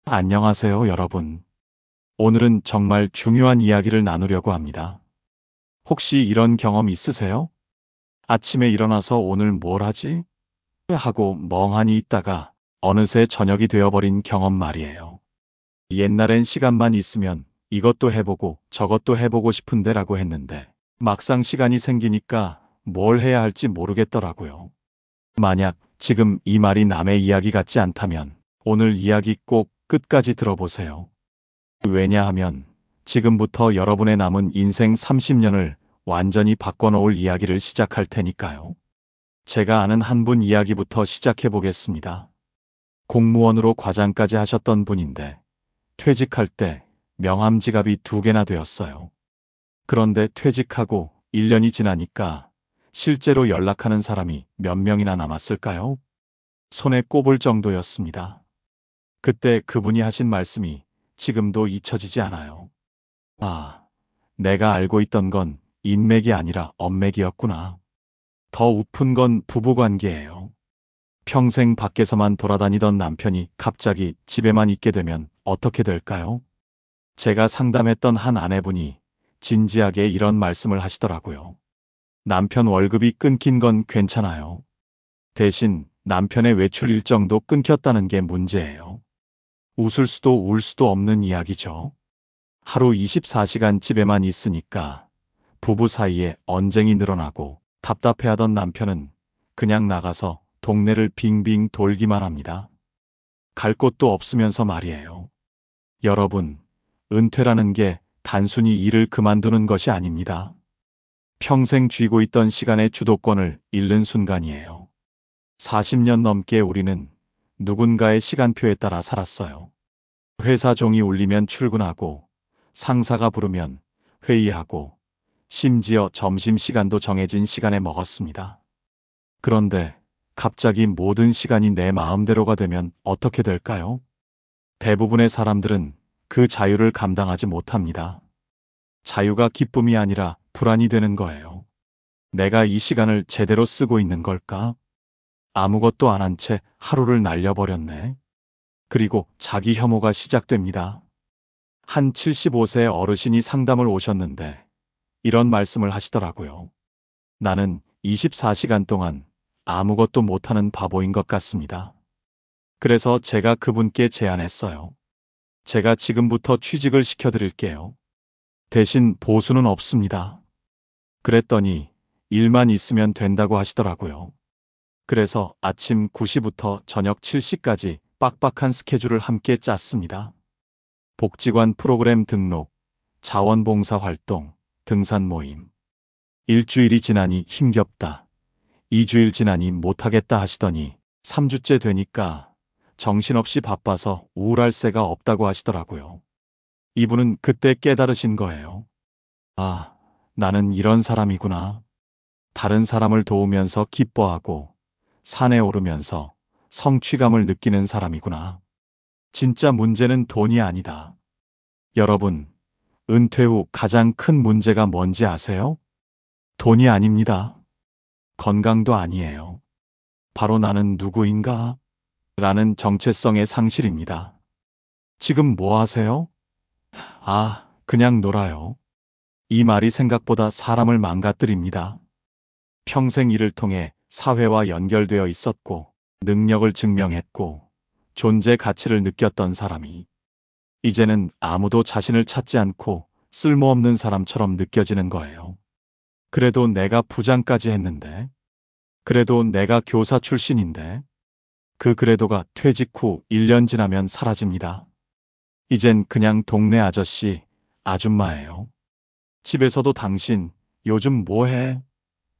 안녕하세요, 여러분. 오늘은 정말 중요한 이야기를 나누려고 합니다. 혹시 이런 경험 있으세요? 아침에 일어나서 오늘 뭘 하지? 하고 멍하니 있다가 어느새 저녁이 되어버린 경험 말이에요. 옛날엔 시간만 있으면 이것도 해보고 저것도 해보고 싶은데라고 했는데 막상 시간이 생기니까 뭘 해야 할지 모르겠더라고요. 만약 지금 이 말이 남의 이야기 같지 않다면 오늘 이야기 꼭 끝까지 들어보세요. 왜냐하면 지금부터 여러분의 남은 인생 30년을 완전히 바꿔놓을 이야기를 시작할 테니까요. 제가 아는 한 분 이야기부터 시작해 보겠습니다. 공무원으로 과장까지 하셨던 분인데 퇴직할 때 명함 지갑이 2개나 되었어요. 그런데 퇴직하고 1년이 지나니까 실제로 연락하는 사람이 몇 명이나 남았을까요? 손에 꼽을 정도였습니다. 그때 그분이 하신 말씀이 지금도 잊혀지지 않아요. 아, 내가 알고 있던 건 인맥이 아니라 업맥이었구나. 더 우픈 건 부부관계예요. 평생 밖에서만 돌아다니던 남편이 갑자기 집에만 있게 되면 어떻게 될까요? 제가 상담했던 한 아내분이 진지하게 이런 말씀을 하시더라고요. 남편 월급이 끊긴 건 괜찮아요. 대신 남편의 외출 일정도 끊겼다는 게 문제예요. 웃을 수도 울 수도 없는 이야기죠. 하루 24시간 집에만 있으니까 부부 사이에 언쟁이 늘어나고 답답해하던 남편은 그냥 나가서 동네를 빙빙 돌기만 합니다. 갈 곳도 없으면서 말이에요. 여러분, 은퇴라는 게 단순히 일을 그만두는 것이 아닙니다. 평생 쥐고 있던 시간의 주도권을 잃는 순간이에요. 40년 넘게 우리는 누군가의 시간표에 따라 살았어요. 회사 종이 울리면 출근하고, 상사가 부르면 회의하고, 심지어 점심시간도 정해진 시간에 먹었습니다. 그런데 갑자기 모든 시간이 내 마음대로가 되면 어떻게 될까요? 대부분의 사람들은 그 자유를 감당하지 못합니다. 자유가 기쁨이 아니라 불안이 되는 거예요. 내가 이 시간을 제대로 쓰고 있는 걸까? 아무것도 안 한 채 하루를 날려버렸네. 그리고 자기 혐오가 시작됩니다. 한 75세 어르신이 상담을 오셨는데 이런 말씀을 하시더라고요. 나는 24시간 동안 아무것도 못하는 바보인 것 같습니다. 그래서 제가 그분께 제안했어요. 제가 지금부터 취직을 시켜드릴게요. 대신 보수는 없습니다. 그랬더니 일만 있으면 된다고 하시더라고요. 그래서 아침 9시부터 저녁 7시까지 빡빡한 스케줄을 함께 짰습니다. 복지관 프로그램 등록, 자원봉사 활동, 등산 모임. 일주일이 지나니 힘겹다. 2주일 지나니 못하겠다 하시더니 3주째 되니까 정신없이 바빠서 우울할 새가 없다고 하시더라고요. 이분은 그때 깨달으신 거예요. 아, 나는 이런 사람이구나. 다른 사람을 도우면서 기뻐하고 산에 오르면서 성취감을 느끼는 사람이구나. 진짜 문제는 돈이 아니다. 여러분, 은퇴 후 가장 큰 문제가 뭔지 아세요? 돈이 아닙니다. 건강도 아니에요. 바로 나는 누구인가? 라는 정체성의 상실입니다. 지금 뭐 하세요? 아, 그냥 놀아요. 이 말이 생각보다 사람을 망가뜨립니다. 평생 일을 통해 사회와 연결되어 있었고, 능력을 증명했고, 존재 가치를 느꼈던 사람이 이제는 아무도 자신을 찾지 않고 쓸모없는 사람처럼 느껴지는 거예요. 그래도 내가 부장까지 했는데, 그래도 내가 교사 출신인데, 그 그래도가 퇴직 후 1년 지나면 사라집니다. 이젠 그냥 동네 아저씨, 아줌마예요. 집에서도 당신 요즘 뭐해?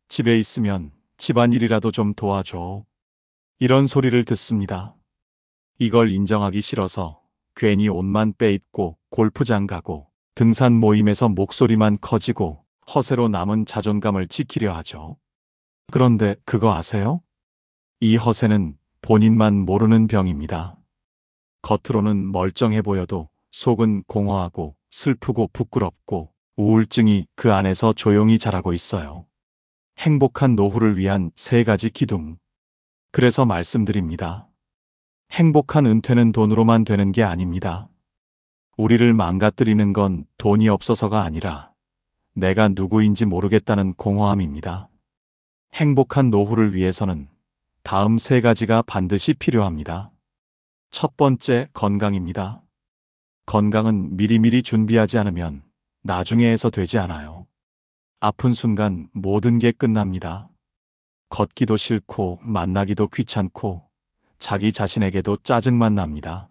집에 있으면 집안일이라도 좀 도와줘. 이런 소리를 듣습니다. 이걸 인정하기 싫어서 괜히 옷만 빼입고 골프장 가고 등산 모임에서 목소리만 커지고 허세로 남은 자존감을 지키려 하죠. 그런데 그거 아세요? 이 허세는 본인만 모르는 병입니다. 겉으로는 멀쩡해 보여도 속은 공허하고 슬프고 부끄럽고 우울증이 그 안에서 조용히 자라고 있어요. 행복한 노후를 위한 3가지 기둥. 그래서 말씀드립니다. 행복한 은퇴는 돈으로만 되는 게 아닙니다. 우리를 망가뜨리는 건 돈이 없어서가 아니라 내가 누구인지 모르겠다는 공허함입니다. 행복한 노후를 위해서는 다음 세 가지가 반드시 필요합니다. 첫 번째, 건강입니다. 건강은 미리미리 준비하지 않으면 나중에 해서 되지 않아요. 아픈 순간 모든 게 끝납니다. 걷기도 싫고 만나기도 귀찮고 자기 자신에게도 짜증만 납니다.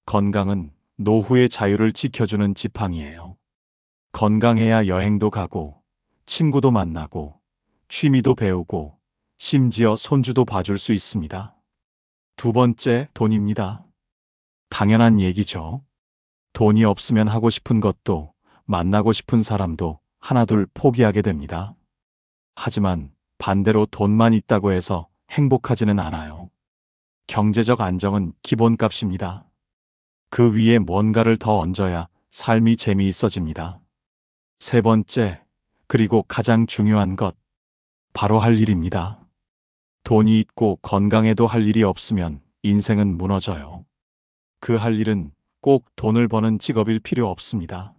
건강은 노후의 자유를 지켜주는 지팡이예요. 건강해야 여행도 가고 친구도 만나고 취미도 배우고 심지어 손주도 봐줄 수 있습니다. 두 번째, 돈입니다. 당연한 얘기죠. 돈이 없으면 하고 싶은 것도 만나고 싶은 사람도 하나둘 포기하게 됩니다. 하지만 반대로 돈만 있다고 해서 행복하지는 않아요. 경제적 안정은 기본값입니다. 그 위에 뭔가를 더 얹어야 삶이 재미있어집니다. 세 번째, 그리고 가장 중요한 것, 바로 할 일입니다. 돈이 있고 건강해도 할 일이 없으면 인생은 무너져요. 그 할 일은 꼭 돈을 버는 직업일 필요 없습니다.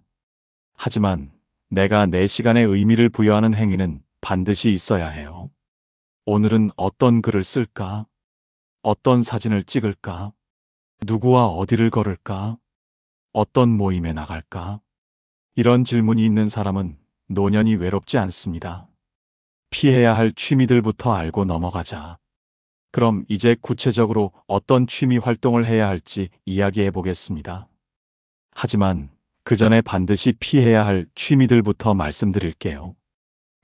하지만 내가 내 시간에 의미를 부여하는 행위는 반드시 있어야 해요. 오늘은 어떤 글을 쓸까? 어떤 사진을 찍을까? 누구와 어디를 걸을까? 어떤 모임에 나갈까? 이런 질문이 있는 사람은 노년이 외롭지 않습니다. 피해야 할 취미들부터 알고 넘어가자. 그럼 이제 구체적으로 어떤 취미 활동을 해야 할지 이야기해 보겠습니다. 하지만 그 전에 반드시 피해야 할 취미들부터 말씀드릴게요.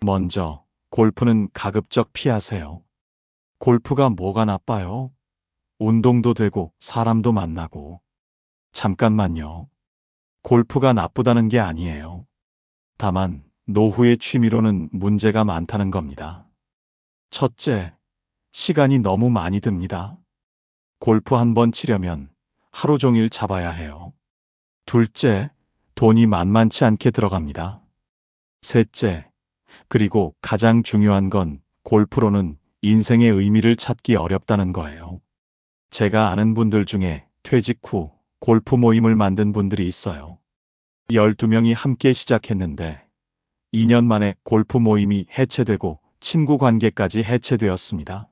먼저, 골프는 가급적 피하세요. 골프가 뭐가 나빠요? 운동도 되고 사람도 만나고. 잠깐만요. 골프가 나쁘다는 게 아니에요. 다만 노후의 취미로는 문제가 많다는 겁니다. 첫째, 시간이 너무 많이 듭니다. 골프 한 번 치려면 하루 종일 잡아야 해요. 둘째, 돈이 만만치 않게 들어갑니다. 셋째, 그리고 가장 중요한 건 골프로는 인생의 의미를 찾기 어렵다는 거예요. 제가 아는 분들 중에 퇴직 후 골프 모임을 만든 분들이 있어요. 12명이 함께 시작했는데 2년 만에 골프 모임이 해체되고 친구 관계까지 해체되었습니다.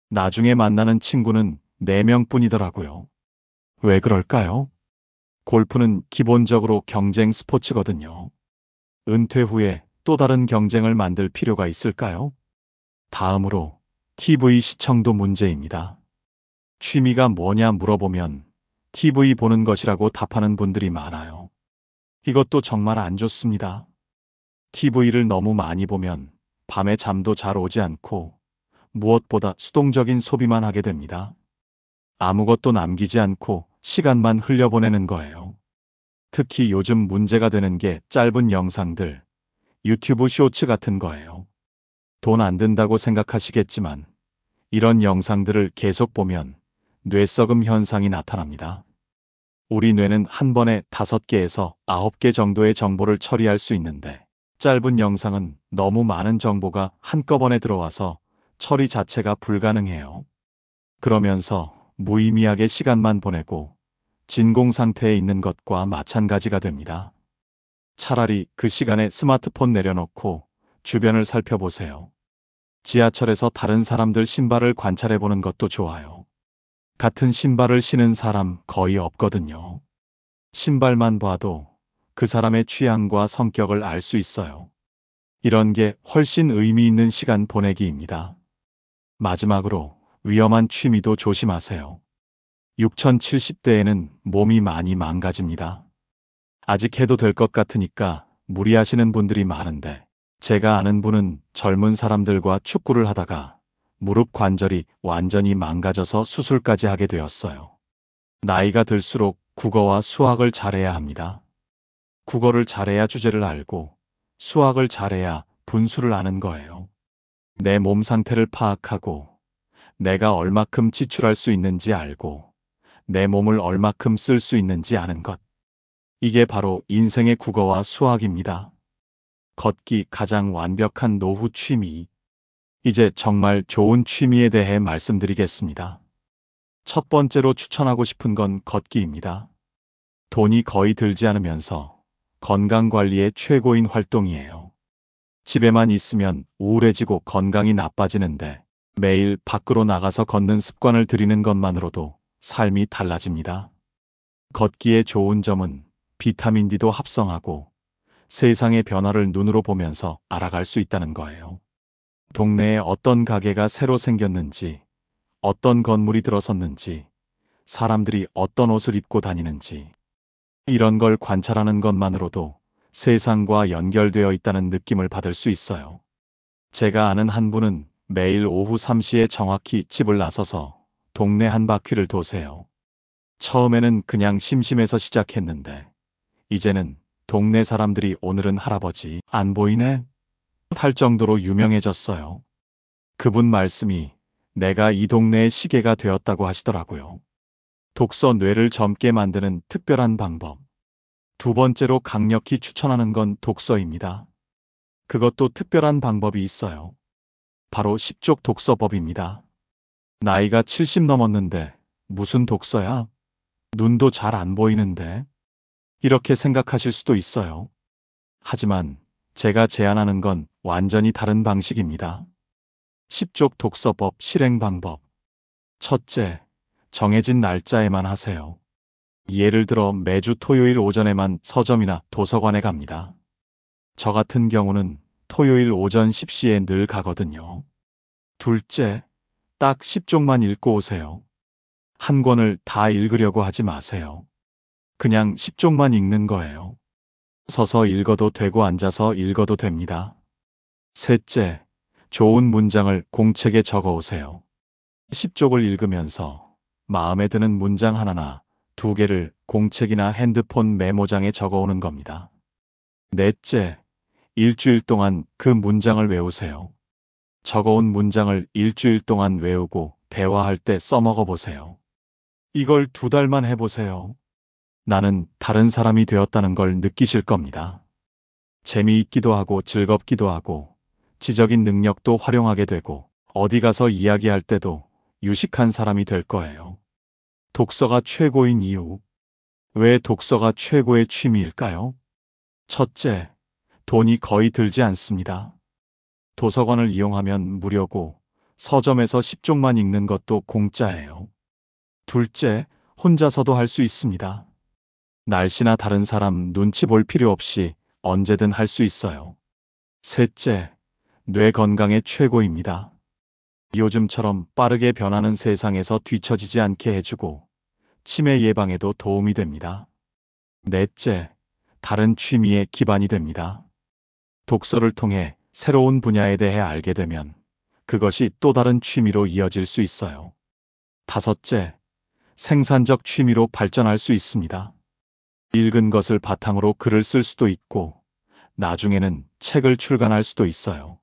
나중에 만나는 친구는 4명뿐이더라고요. 왜 그럴까요? 골프는 기본적으로 경쟁 스포츠거든요. 은퇴 후에 또 다른 경쟁을 만들 필요가 있을까요? 다음으로 TV 시청도 문제입니다. 취미가 뭐냐 물어보면 TV 보는 것이라고 답하는 분들이 많아요. 이것도 정말 안 좋습니다. TV를 너무 많이 보면 밤에 잠도 잘 오지 않고 무엇보다 수동적인 소비만 하게 됩니다. 아무것도 남기지 않고 시간만 흘려보내는 거예요. 특히 요즘 문제가 되는 게 짧은 영상들, 유튜브 쇼츠 같은 거예요. 돈 안 든다고 생각하시겠지만 이런 영상들을 계속 보면 뇌썩음 현상이 나타납니다. 우리 뇌는 한 번에 5개에서 9개 정도의 정보를 처리할 수 있는데 짧은 영상은 너무 많은 정보가 한꺼번에 들어와서 처리 자체가 불가능해요. 그러면서 무의미하게 시간만 보내고 진공 상태에 있는 것과 마찬가지가 됩니다. 차라리 그 시간에 스마트폰 내려놓고 주변을 살펴보세요. 지하철에서 다른 사람들 신발을 관찰해 보는 것도 좋아요. 같은 신발을 신은 사람 거의 없거든요. 신발만 봐도 그 사람의 취향과 성격을 알 수 있어요. 이런 게 훨씬 의미 있는 시간 보내기입니다. 마지막으로 위험한 취미도 조심하세요. 6070대에는 몸이 많이 망가집니다. 아직 해도 될 것 같으니까 무리하시는 분들이 많은데 제가 아는 분은 젊은 사람들과 축구를 하다가 무릎 관절이 완전히 망가져서 수술까지 하게 되었어요. 나이가 들수록 국어와 수학을 잘해야 합니다. 국어를 잘해야 주제를 알고 수학을 잘해야 분수를 아는 거예요. 내 몸 상태를 파악하고 내가 얼마큼 지출할 수 있는지 알고 내 몸을 얼마큼 쓸 수 있는지 아는 것. 이게 바로 인생의 국어와 수학입니다. 걷기 가장 완벽한 노후 취미. 이제 정말 좋은 취미에 대해 말씀드리겠습니다. 첫 번째로 추천하고 싶은 건 걷기입니다. 돈이 거의 들지 않으면서 건강관리의 최고인 활동이에요. 집에만 있으면 우울해지고 건강이 나빠지는데 매일 밖으로 나가서 걷는 습관을 들이는 것만으로도 삶이 달라집니다. 걷기의 좋은 점은 비타민 D도 합성하고 세상의 변화를 눈으로 보면서 알아갈 수 있다는 거예요. 동네에 어떤 가게가 새로 생겼는지, 어떤 건물이 들어섰는지, 사람들이 어떤 옷을 입고 다니는지, 이런 걸 관찰하는 것만으로도 세상과 연결되어 있다는 느낌을 받을 수 있어요. 제가 아는 한 분은 매일 오후 3시에 정확히 집을 나서서 동네 한 바퀴를 도세요. 처음에는 그냥 심심해서 시작했는데 이제는 동네 사람들이 오늘은 할아버지 안 보이네? 할 정도로 유명해졌어요. 그분 말씀이 내가 이 동네의 시계가 되었다고 하시더라고요. 독서 뇌를 젊게 만드는 특별한 방법. 두 번째로 강력히 추천하는 건 독서입니다. 그것도 특별한 방법이 있어요. 바로 10족 독서법입니다. 나이가 70 넘었는데 무슨 독서야? 눈도 잘 안 보이는데? 이렇게 생각하실 수도 있어요. 하지만 제가 제안하는 건 완전히 다른 방식입니다. 10족 독서법 실행 방법. 첫째, 정해진 날짜에만 하세요. 예를 들어 매주 토요일 오전에만 서점이나 도서관에 갑니다. 저 같은 경우는 토요일 오전 10시에 늘 가거든요. 둘째, 딱 10쪽만 읽고 오세요. 한 권을 다 읽으려고 하지 마세요. 그냥 10쪽만 읽는 거예요. 서서 읽어도 되고 앉아서 읽어도 됩니다. 셋째, 좋은 문장을 공책에 적어 오세요. 10쪽을 읽으면서 마음에 드는 문장 하나나 두 개를 공책이나 핸드폰 메모장에 적어 오는 겁니다. 넷째, 일주일 동안 그 문장을 외우세요. 적어온 문장을 일주일 동안 외우고 대화할 때 써먹어 보세요. 이걸 2달만 해보세요. 나는 다른 사람이 되었다는 걸 느끼실 겁니다. 재미있기도 하고 즐겁기도 하고 지적인 능력도 활용하게 되고 어디 가서 이야기할 때도 유식한 사람이 될 거예요. 독서가 최고인 이유. 왜 독서가 최고의 취미일까요? 첫째, 돈이 거의 들지 않습니다. 도서관을 이용하면 무료고 서점에서 10쪽만 읽는 것도 공짜예요. 둘째, 혼자서도 할 수 있습니다. 날씨나 다른 사람 눈치 볼 필요 없이 언제든 할 수 있어요. 셋째, 뇌 건강에 최고입니다. 요즘처럼 빠르게 변하는 세상에서 뒤처지지 않게 해주고 치매 예방에도 도움이 됩니다. 넷째, 다른 취미의 기반이 됩니다. 독서를 통해 새로운 분야에 대해 알게 되면 그것이 또 다른 취미로 이어질 수 있어요. 다섯째, 생산적 취미로 발전할 수 있습니다. 읽은 것을 바탕으로 글을 쓸 수도 있고 나중에는 책을 출간할 수도 있어요.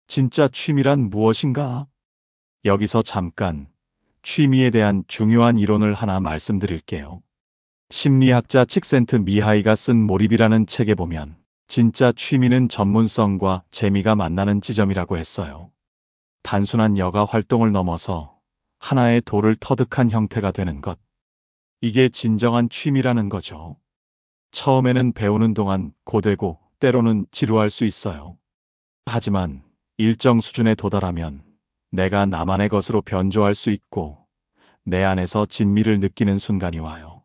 진짜 취미란 무엇인가? 여기서 잠깐 취미에 대한 중요한 이론을 하나 말씀드릴게요. 심리학자 칙센트 미하이가 쓴 몰입이라는 책에 보면 진짜 취미는 전문성과 재미가 만나는 지점이라고 했어요. 단순한 여가 활동을 넘어서 하나의 돌을 터득한 형태가 되는 것. 이게 진정한 취미라는 거죠. 처음에는 배우는 동안 고되고 때로는 지루할 수 있어요. 하지만 일정 수준에 도달하면 내가 나만의 것으로 변조할 수 있고 내 안에서 진미를 느끼는 순간이 와요.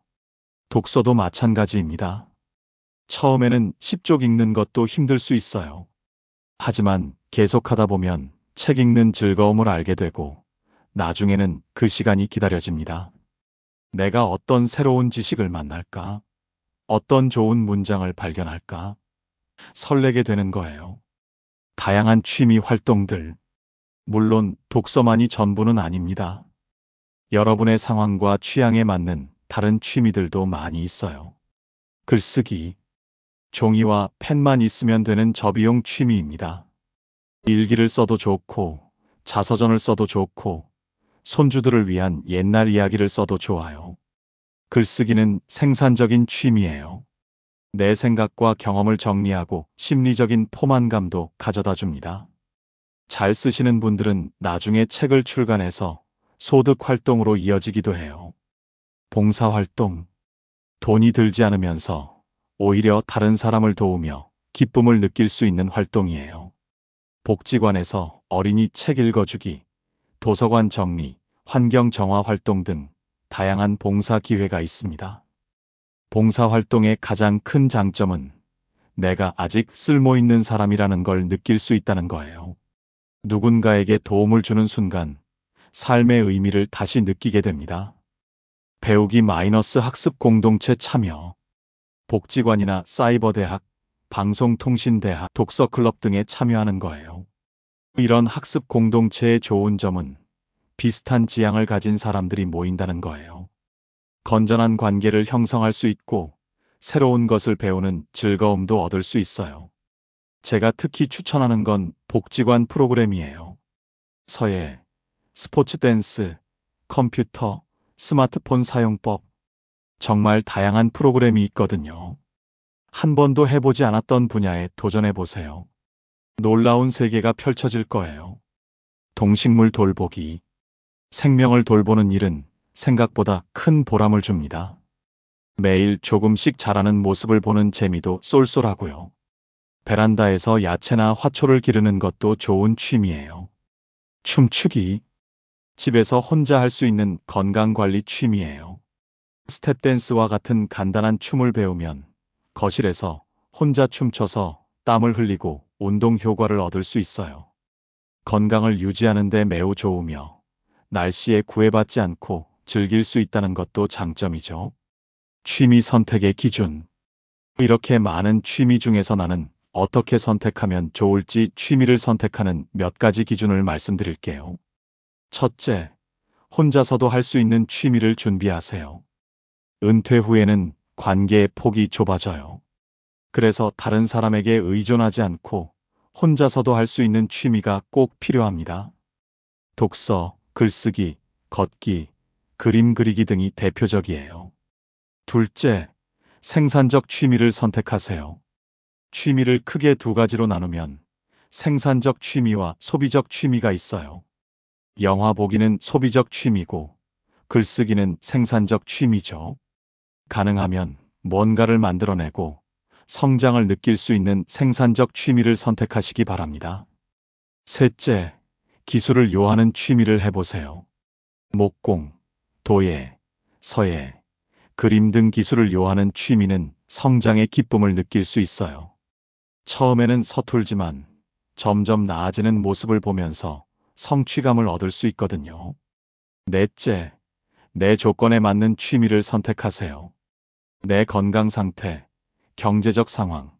독서도 마찬가지입니다. 처음에는 10쪽 읽는 것도 힘들 수 있어요. 하지만 계속하다 보면 책 읽는 즐거움을 알게 되고 나중에는 그 시간이 기다려집니다. 내가 어떤 새로운 지식을 만날까? 어떤 좋은 문장을 발견할까? 설레게 되는 거예요. 다양한 취미 활동들. 물론 독서만이 전부는 아닙니다. 여러분의 상황과 취향에 맞는 다른 취미들도 많이 있어요. 글쓰기. 종이와 펜만 있으면 되는 저비용 취미입니다. 일기를 써도 좋고, 자서전을 써도 좋고, 손주들을 위한 옛날 이야기를 써도 좋아요. 글쓰기는 생산적인 취미예요. 내 생각과 경험을 정리하고 심리적인 포만감도 가져다 줍니다. 잘 쓰시는 분들은 나중에 책을 출간해서 소득 활동으로 이어지기도 해요. 봉사 활동. 돈이 들지 않으면서 오히려 다른 사람을 도우며 기쁨을 느낄 수 있는 활동이에요. 복지관에서 어린이 책 읽어주기, 도서관 정리, 환경 정화 활동 등 다양한 봉사 기회가 있습니다. 봉사 활동의 가장 큰 장점은 내가 아직 쓸모 있는 사람이라는 걸 느낄 수 있다는 거예요. 누군가에게 도움을 주는 순간 삶의 의미를 다시 느끼게 됩니다. 배우기 마이너스 학습 공동체 참여. 복지관이나 사이버대학, 방송통신대학, 독서클럽 등에 참여하는 거예요. 이런 학습 공동체의 좋은 점은 비슷한 지향을 가진 사람들이 모인다는 거예요. 건전한 관계를 형성할 수 있고 새로운 것을 배우는 즐거움도 얻을 수 있어요. 제가 특히 추천하는 건 복지관 프로그램이에요. 서예, 스포츠 댄스, 컴퓨터, 스마트폰 사용법. 정말 다양한 프로그램이 있거든요. 한 번도 해보지 않았던 분야에 도전해보세요. 놀라운 세계가 펼쳐질 거예요. 동식물 돌보기. 생명을 돌보는 일은 생각보다 큰 보람을 줍니다. 매일 조금씩 자라는 모습을 보는 재미도 쏠쏠하고요. 베란다에서 야채나 화초를 기르는 것도 좋은 취미예요. 춤추기. 집에서 혼자 할 수 있는 건강관리 취미예요. 스텝댄스와 같은 간단한 춤을 배우면 거실에서 혼자 춤춰서 땀을 흘리고 운동 효과를 얻을 수 있어요. 건강을 유지하는 데 매우 좋으며 날씨에 구애받지 않고 즐길 수 있다는 것도 장점이죠. 취미 선택의 기준. 이렇게 많은 취미 중에서 나는 어떻게 선택하면 좋을지 취미를 선택하는 몇 가지 기준을 말씀드릴게요. 첫째, 혼자서도 할 수 있는 취미를 준비하세요. 은퇴 후에는 관계의 폭이 좁아져요. 그래서 다른 사람에게 의존하지 않고 혼자서도 할 수 있는 취미가 꼭 필요합니다. 독서, 글쓰기, 걷기, 그림 그리기 등이 대표적이에요. 둘째, 생산적 취미를 선택하세요. 취미를 크게 두 가지로 나누면 생산적 취미와 소비적 취미가 있어요. 영화 보기는 소비적 취미고 글쓰기는 생산적 취미죠. 가능하면 뭔가를 만들어내고 성장을 느낄 수 있는 생산적 취미를 선택하시기 바랍니다. 셋째, 기술을 요하는 취미를 해보세요. 목공, 도예, 서예, 그림 등 기술을 요하는 취미는 성장의 기쁨을 느낄 수 있어요. 처음에는 서툴지만 점점 나아지는 모습을 보면서 성취감을 얻을 수 있거든요. 넷째, 내 조건에 맞는 취미를 선택하세요. 내 건강 상태, 경제적 상황,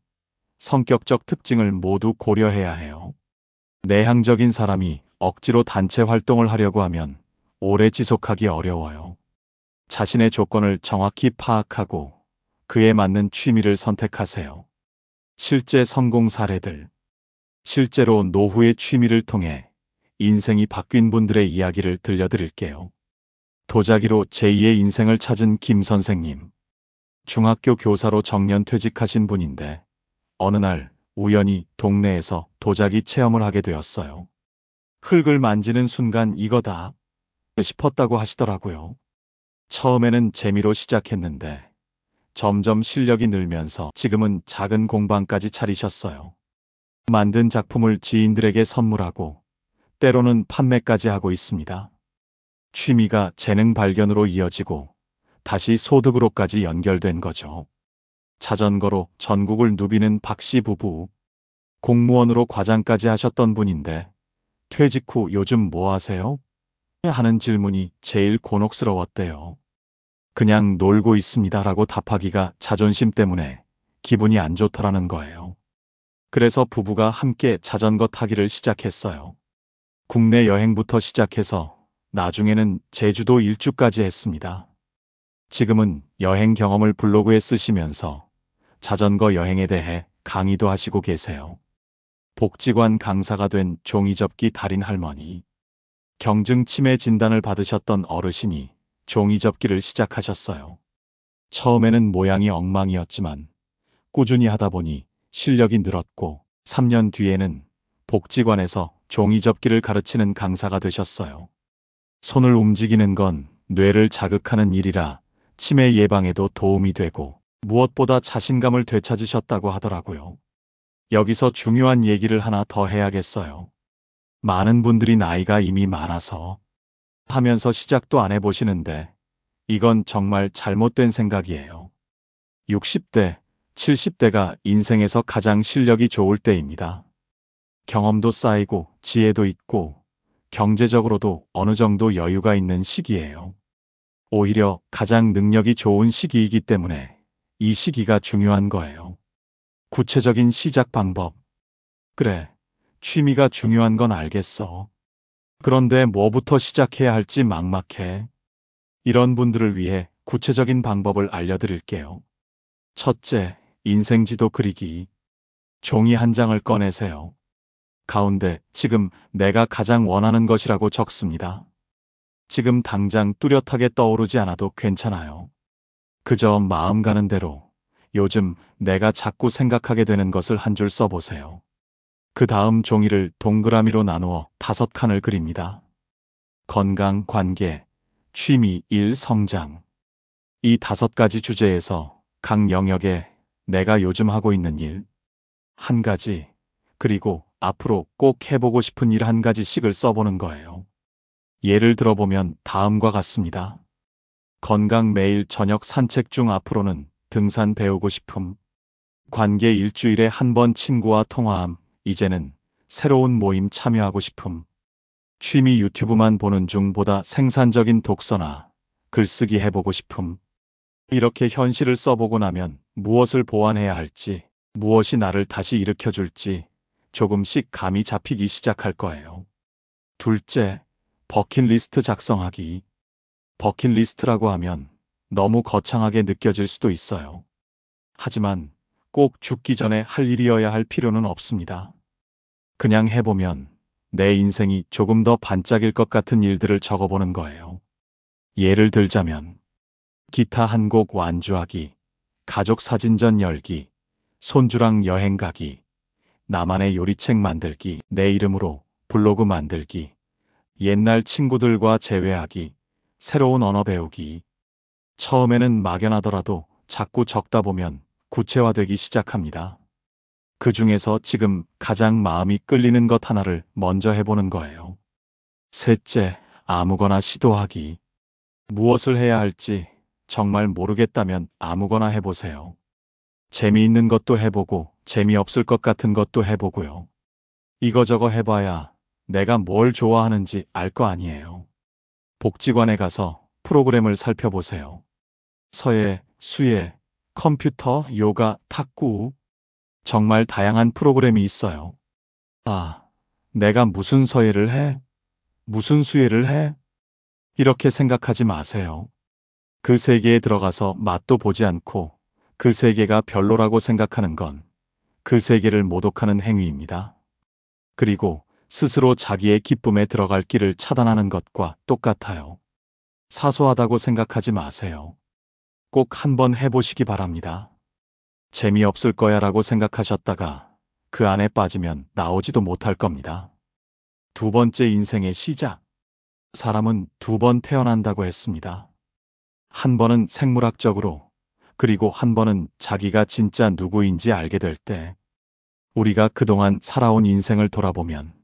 성격적 특징을 모두 고려해야 해요. 내향적인 사람이 억지로 단체 활동을 하려고 하면 오래 지속하기 어려워요. 자신의 조건을 정확히 파악하고 그에 맞는 취미를 선택하세요. 실제 성공 사례들. 실제로 노후의 취미를 통해 인생이 바뀐 분들의 이야기를 들려드릴게요. 도자기로 제2의 인생을 찾은 김 선생님. 중학교 교사로 정년 퇴직하신 분인데 어느 날 우연히 동네에서 도자기 체험을 하게 되었어요. 흙을 만지는 순간 이거다 싶었다고 하시더라고요. 처음에는 재미로 시작했는데 점점 실력이 늘면서 지금은 작은 공방까지 차리셨어요. 만든 작품을 지인들에게 선물하고 때로는 판매까지 하고 있습니다. 취미가 재능 발견으로 이어지고 다시 소득으로까지 연결된 거죠. 자전거로 전국을 누비는 박씨 부부. 공무원으로 과장까지 하셨던 분인데 퇴직 후 요즘 뭐 하세요? 하는 질문이 제일 곤혹스러웠대요. 그냥 놀고 있습니다라고 답하기가 자존심 때문에 기분이 안 좋더라는 거예요. 그래서 부부가 함께 자전거 타기를 시작했어요. 국내 여행부터 시작해서 나중에는 제주도 일주까지 했습니다. 지금은 여행 경험을 블로그에 쓰시면서 자전거 여행에 대해 강의도 하시고 계세요. 복지관 강사가 된 종이접기 달인 할머니. 경증 치매 진단을 받으셨던 어르신이 종이접기를 시작하셨어요. 처음에는 모양이 엉망이었지만 꾸준히 하다 보니 실력이 늘었고 3년 뒤에는 복지관에서 종이접기를 가르치는 강사가 되셨어요. 손을 움직이는 건 뇌를 자극하는 일이라 치매 예방에도 도움이 되고 무엇보다 자신감을 되찾으셨다고 하더라고요. 여기서 중요한 얘기를 하나 더 해야겠어요. 많은 분들이 나이가 이미 많아서 하면서 시작도 안 해보시는데 이건 정말 잘못된 생각이에요. 60대, 70대가 인생에서 가장 실력이 좋을 때입니다. 경험도 쌓이고 지혜도 있고 경제적으로도 어느 정도 여유가 있는 시기예요. 오히려 가장 능력이 좋은 시기이기 때문에 이 시기가 중요한 거예요. 구체적인 시작 방법. 그래, 취미가 중요한 건 알겠어. 그런데 뭐부터 시작해야 할지 막막해. 이런 분들을 위해 구체적인 방법을 알려드릴게요. 첫째, 인생지도 그리기. 종이 한 장을 꺼내세요. 가운데 지금 내가 가장 원하는 것이라고 적습니다. 지금 당장 뚜렷하게 떠오르지 않아도 괜찮아요. 그저 마음 가는 대로 요즘 내가 자꾸 생각하게 되는 것을 한 줄 써보세요. 그 다음 종이를 동그라미로 나누어 5칸을 그립니다. 건강, 관계, 취미, 일, 성장. 이 5가지 주제에서 각 영역에 내가 요즘 하고 있는 일, 한 가지, 그리고 앞으로 꼭 해보고 싶은 일 한 가지씩을 써보는 거예요. 예를 들어보면 다음과 같습니다. 건강 매일 저녁 산책 중 앞으로는 등산 배우고 싶음. 관계 일주일에 한 번 친구와 통화함. 이제는 새로운 모임 참여하고 싶음. 취미 유튜브만 보는 중보다 생산적인 독서나 글쓰기 해보고 싶음. 이렇게 현실을 써보고 나면 무엇을 보완해야 할지, 무엇이 나를 다시 일으켜줄지 조금씩 감이 잡히기 시작할 거예요. 둘째, 버킷리스트 작성하기. 버킷리스트라고 하면 너무 거창하게 느껴질 수도 있어요. 하지만 꼭 죽기 전에 할 일이어야 할 필요는 없습니다. 그냥 해보면 내 인생이 조금 더 반짝일 것 같은 일들을 적어보는 거예요. 예를 들자면 기타 한 곡 완주하기, 가족 사진전 열기, 손주랑 여행 가기, 나만의 요리책 만들기, 내 이름으로 블로그 만들기, 옛날 친구들과 재회하기, 새로운 언어 배우기. 처음에는 막연하더라도 자꾸 적다 보면 구체화되기 시작합니다. 그 중에서 지금 가장 마음이 끌리는 것 하나를 먼저 해보는 거예요. 셋째, 아무거나 시도하기. 무엇을 해야 할지 정말 모르겠다면 아무거나 해보세요. 재미있는 것도 해보고 재미없을 것 같은 것도 해보고요. 이거저거 해봐야 내가 뭘 좋아하는지 알 거 아니에요. 복지관에 가서 프로그램을 살펴보세요. 서예, 수예, 컴퓨터, 요가, 탁구. 정말 다양한 프로그램이 있어요. 아, 내가 무슨 서예를 해? 무슨 수예를 해? 이렇게 생각하지 마세요. 그 세계에 들어가서 맛도 보지 않고 그 세계가 별로라고 생각하는 건 그 세계를 모독하는 행위입니다. 그리고 스스로 자기의 기쁨에 들어갈 길을 차단하는 것과 똑같아요. 사소하다고 생각하지 마세요. 꼭 한번 해보시기 바랍니다. 재미없을 거야 라고 생각하셨다가 그 안에 빠지면 나오지도 못할 겁니다. 두 번째 인생의 시작. 사람은 2번 태어난다고 했습니다. 한 번은 생물학적으로, 그리고 한 번은 자기가 진짜 누구인지 알게 될 때, 우리가 그동안 살아온 인생을 돌아보면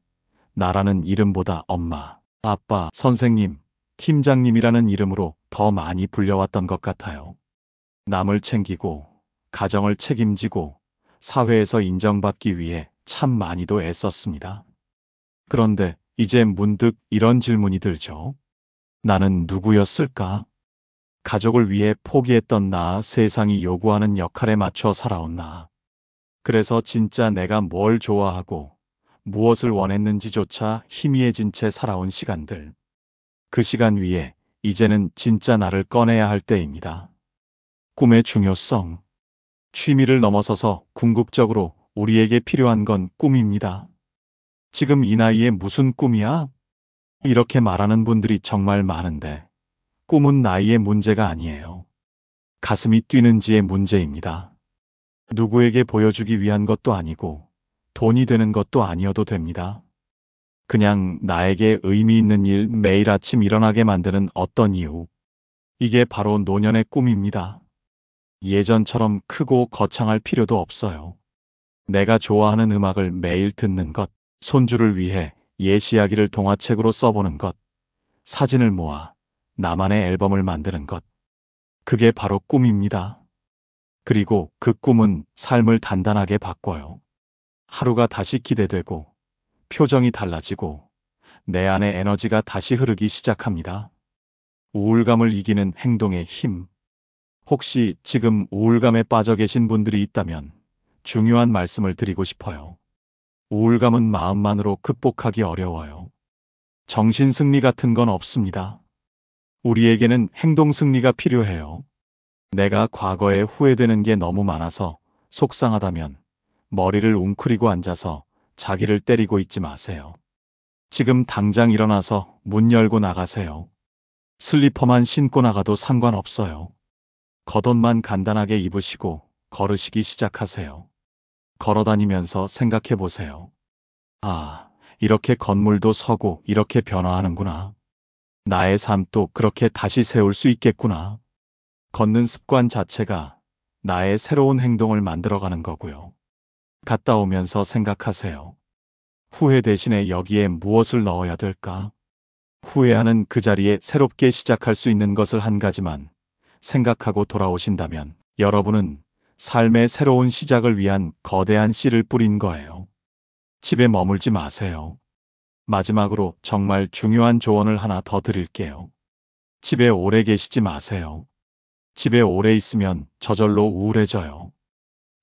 나라는 이름보다 엄마, 아빠, 선생님, 팀장님이라는 이름으로 더 많이 불려왔던 것 같아요. 남을 챙기고, 가정을 책임지고, 사회에서 인정받기 위해 참 많이도 애썼습니다. 그런데 이제 문득 이런 질문이 들죠. 나는 누구였을까? 가족을 위해 포기했던 나, 세상이 요구하는 역할에 맞춰 살아온 나. 그래서 진짜 내가 뭘 좋아하고 무엇을 원했는지조차 희미해진 채 살아온 시간들. 그 시간 위에 이제는 진짜 나를 꺼내야 할 때입니다. 꿈의 중요성. 취미를 넘어서서 궁극적으로 우리에게 필요한 건 꿈입니다. 지금 이 나이에 무슨 꿈이야? 이렇게 말하는 분들이 정말 많은데 꿈은 나이의 문제가 아니에요. 가슴이 뛰는지의 문제입니다. 누구에게 보여주기 위한 것도 아니고 돈이 되는 것도 아니어도 됩니다. 그냥 나에게 의미 있는 일 매일 아침 일어나게 만드는 어떤 이유. 이게 바로 노년의 꿈입니다. 예전처럼 크고 거창할 필요도 없어요. 내가 좋아하는 음악을 매일 듣는 것, 손주를 위해 옛 이야기를 동화책으로 써보는 것, 사진을 모아 나만의 앨범을 만드는 것. 그게 바로 꿈입니다. 그리고 그 꿈은 삶을 단단하게 바꿔요. 하루가 다시 기대되고, 표정이 달라지고, 내 안에 에너지가 다시 흐르기 시작합니다. 우울감을 이기는 행동의 힘. 혹시 지금 우울감에 빠져 계신 분들이 있다면 중요한 말씀을 드리고 싶어요. 우울감은 마음만으로 극복하기 어려워요. 정신 승리 같은 건 없습니다. 우리에게는 행동 승리가 필요해요. 내가 과거에 후회되는 게 너무 많아서 속상하다면 머리를 웅크리고 앉아서 자기를 때리고 있지 마세요. 지금 당장 일어나서 문 열고 나가세요. 슬리퍼만 신고 나가도 상관없어요. 겉옷만 간단하게 입으시고 걸으시기 시작하세요. 걸어다니면서 생각해 보세요. 아, 이렇게 건물도 서고 이렇게 변화하는구나. 나의 삶도 그렇게 다시 세울 수 있겠구나. 걷는 습관 자체가 나의 새로운 행동을 만들어가는 거고요. 갔다 오면서 생각하세요. 후회 대신에 여기에 무엇을 넣어야 될까? 후회하는 그 자리에 새롭게 시작할 수 있는 것을 한 가지만 생각하고 돌아오신다면 여러분은 삶의 새로운 시작을 위한 거대한 씨를 뿌린 거예요. 집에 머물지 마세요. 마지막으로 정말 중요한 조언을 하나 더 드릴게요. 집에 오래 계시지 마세요. 집에 오래 있으면 저절로 우울해져요.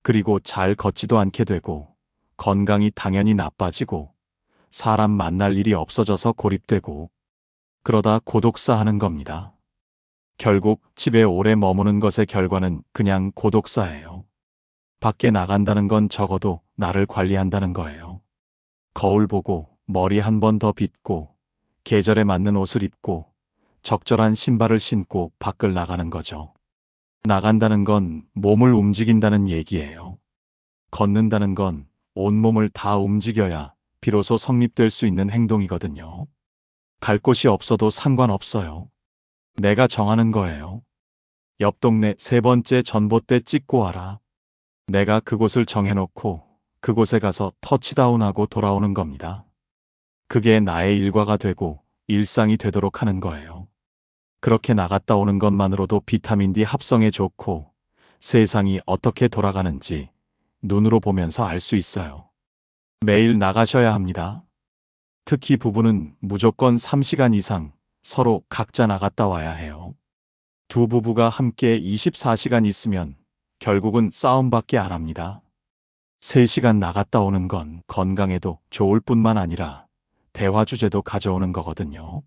그리고 잘 걷지도 않게 되고 건강이 당연히 나빠지고 사람 만날 일이 없어져서 고립되고 그러다 고독사하는 겁니다. 결국 집에 오래 머무는 것의 결과는 그냥 고독사예요. 밖에 나간다는 건 적어도 나를 관리한다는 거예요. 거울 보고 머리 한 번 더 빗고 계절에 맞는 옷을 입고 적절한 신발을 신고 밖을 나가는 거죠. 나간다는 건 몸을 움직인다는 얘기예요. 걷는다는 건 온몸을 다 움직여야 비로소 성립될 수 있는 행동이거든요. 갈 곳이 없어도 상관없어요. 내가 정하는 거예요. 옆 동네 3번째 전봇대 찍고 와라. 내가 그곳을 정해놓고 그곳에 가서 터치다운하고 돌아오는 겁니다. 그게 나의 일과가 되고 일상이 되도록 하는 거예요. 그렇게 나갔다 오는 것만으로도 비타민 D 합성에 좋고 세상이 어떻게 돌아가는지 눈으로 보면서 알 수 있어요. 매일 나가셔야 합니다. 특히 부부는 무조건 3시간 이상 서로 각자 나갔다 와야 해요. 두 부부가 함께 24시간 있으면 결국은 싸움밖에 안 합니다. 3시간 나갔다 오는 건 건강에도 좋을 뿐만 아니라 대화 주제도 가져오는 거거든요.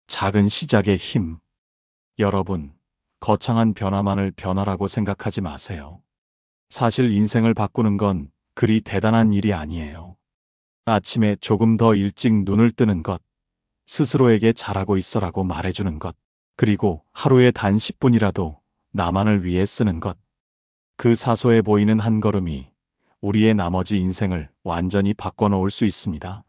작은 시작의 힘. 여러분, 거창한 변화만을 변화라고 생각하지 마세요. 사실 인생을 바꾸는 건 그리 대단한 일이 아니에요. 아침에 조금 더 일찍 눈을 뜨는 것, 스스로에게 잘하고 있어라고 말해주는 것, 그리고 하루에 단 10분이라도 나만을 위해 쓰는 것. 그 사소해 보이는 한 걸음이 우리의 나머지 인생을 완전히 바꿔놓을 수 있습니다.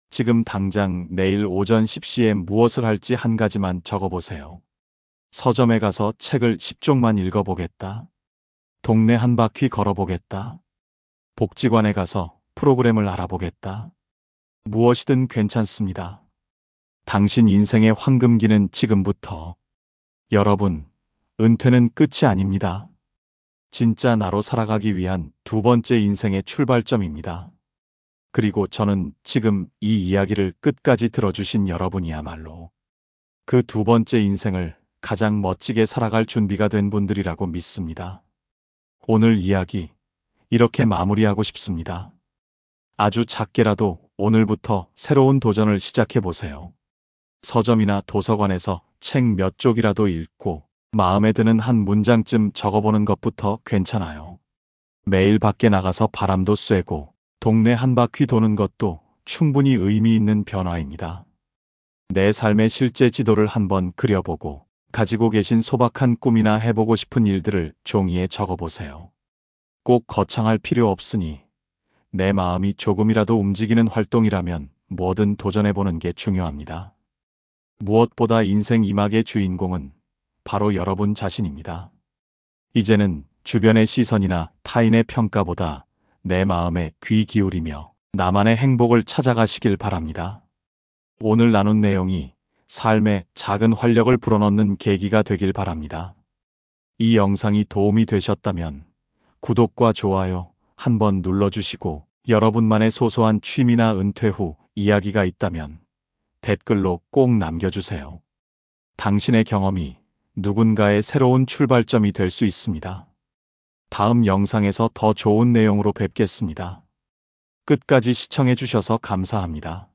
지금 당장 내일 오전 10시에 무엇을 할지 한 가지만 적어보세요. 서점에 가서 책을 10쪽만 읽어보겠다. 동네 한 바퀴 걸어보겠다. 복지관에 가서 프로그램을 알아보겠다. 무엇이든 괜찮습니다. 당신 인생의 황금기는 지금부터. 여러분, 은퇴는 끝이 아닙니다. 진짜 나로 살아가기 위한 2번째 인생의 출발점입니다. 그리고 저는 지금 이 이야기를 끝까지 들어주신 여러분이야말로 그 2번째 인생을 가장 멋지게 살아갈 준비가 된 분들이라고 믿습니다. 오늘 이야기 이렇게 마무리하고 싶습니다. 아주 작게라도 오늘부터 새로운 도전을 시작해 보세요. 서점이나 도서관에서 책 몇 쪽이라도 읽고 마음에 드는 한 문장쯤 적어보는 것부터 괜찮아요. 매일 밖에 나가서 바람도 쐬고 동네 한 바퀴 도는 것도 충분히 의미 있는 변화입니다. 내 삶의 실제 지도를 한번 그려보고 가지고 계신 소박한 꿈이나 해보고 싶은 일들을 종이에 적어보세요. 꼭 거창할 필요 없으니 내 마음이 조금이라도 움직이는 활동이라면 뭐든 도전해보는 게 중요합니다. 무엇보다 인생 이막의 주인공은 바로 여러분 자신입니다. 이제는 주변의 시선이나 타인의 평가보다 내 마음에 귀 기울이며 나만의 행복을 찾아가시길 바랍니다. 오늘 나눈 내용이 삶에 작은 활력을 불어넣는 계기가 되길 바랍니다. 이 영상이 도움이 되셨다면 구독과 좋아요 한번 눌러주시고, 여러분만의 소소한 취미나 은퇴 후 이야기가 있다면 댓글로 꼭 남겨주세요. 당신의 경험이 누군가의 새로운 출발점이 될 수 있습니다. 다음 영상에서 더 좋은 내용으로 뵙겠습니다. 끝까지 시청해주셔서 감사합니다.